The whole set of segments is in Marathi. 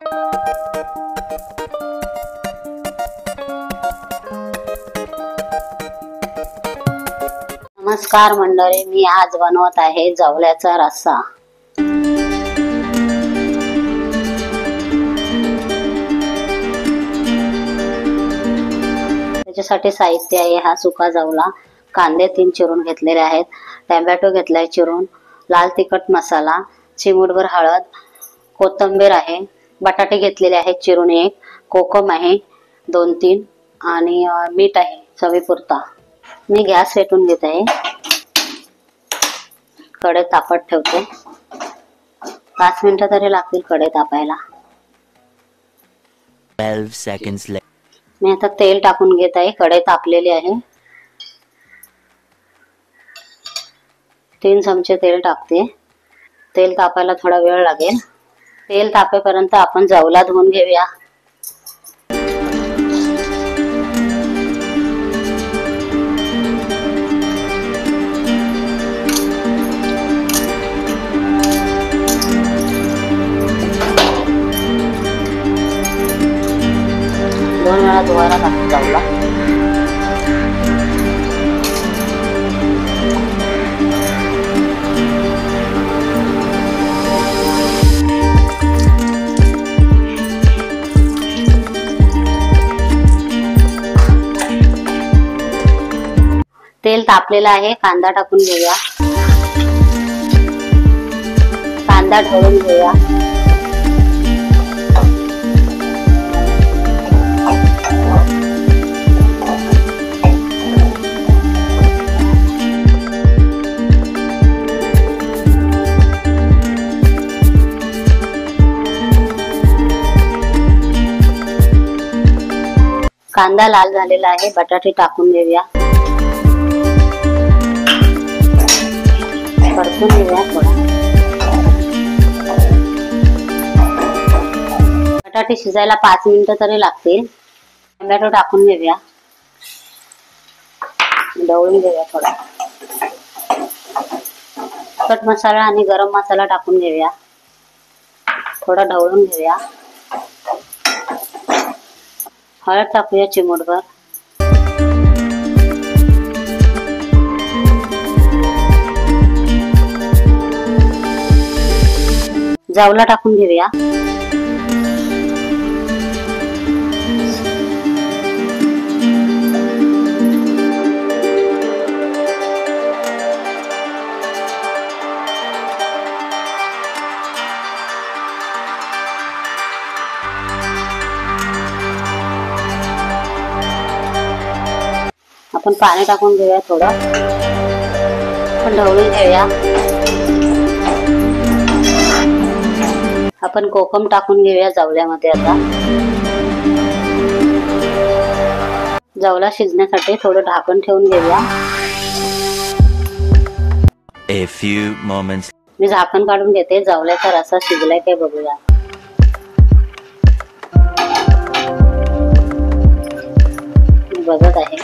नमस्कार मंडळी, मी आज बनवत आहे जवल्याचा रस्सा। त्याच्यासाठी साहित्य आहे हा सुका जवला, कांदे 3 चिरून घेतलेले आहेत, टोमॅटो घेतलाय चिरून, लाल तिखट मसाला, चिमूटभर हळद, कोथिंबीर आहे, बटाटे घेतलेले आहेत चिरून 1, कोकम आहे 2-3 आणि मीठ आहे चवीपुरता। मी गॅस पेटवून घेत आहे, कढई तापत ठेवते। 5 मिनिटं तरी लागतील कढई तापायला। 12 seconds later. मी आता तेल टाकून घेत आहे, कढई तापलेली आहे। 3 चमचे तेल टाकते। तेल तापायला थोडा वेळ लागेल। तेल तापेपर्यंत आपण जवला धुवून घेऊया। दोन वेळा धुवायला लागतो जवला। तेल तापलेला आहे, कांदा टाकून घेऊया। कांदा ढवळून घेऊया। कांदा लाल झालेला आहे, बटाटे टाकून घेऊया। परतून घेऊया थोडा। बटाटे शिजायला 5 मिनिटं तरी लागतील। टोमॅटो टाकून घेऊया, ढवळून घेऊया थोडा। तिखट मसाला आणि गरम मसाला टाकून घेऊया, थोडा ढवळून घेऊया। हळद टाकूया चिमूटभर। जवला टाकून घेऊया। आपण पाणी टाकून घेऊया थोडं, आपण ढवळून घेऊया। आपण कोकम टाकून घेऊया जवल्यामध्ये। आता जवला शिजण्यासाठी थोडं ढाकण ठेवून घेऊया। A few moments. मी झाकण काढून घेते, जवल्याचा रस्सा शिजलाय काय बघूया। मी बघत आहे,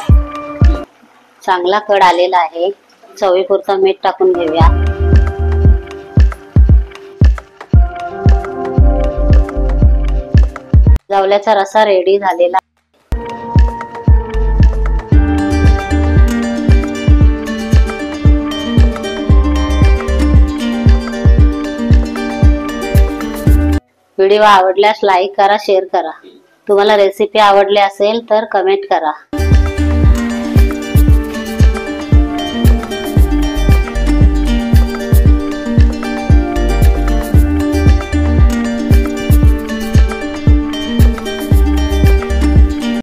चांगला कड आलेला आहे। चवीपुरता मीठ टाकून घेऊया। जवल्याचा रस्सा रेडी झालेला। व्हिडिओ आवडल्यास लाईक करा, शेअर करा। तुम्हाला रेसिपी आवडली असेल तर कमेंट करा।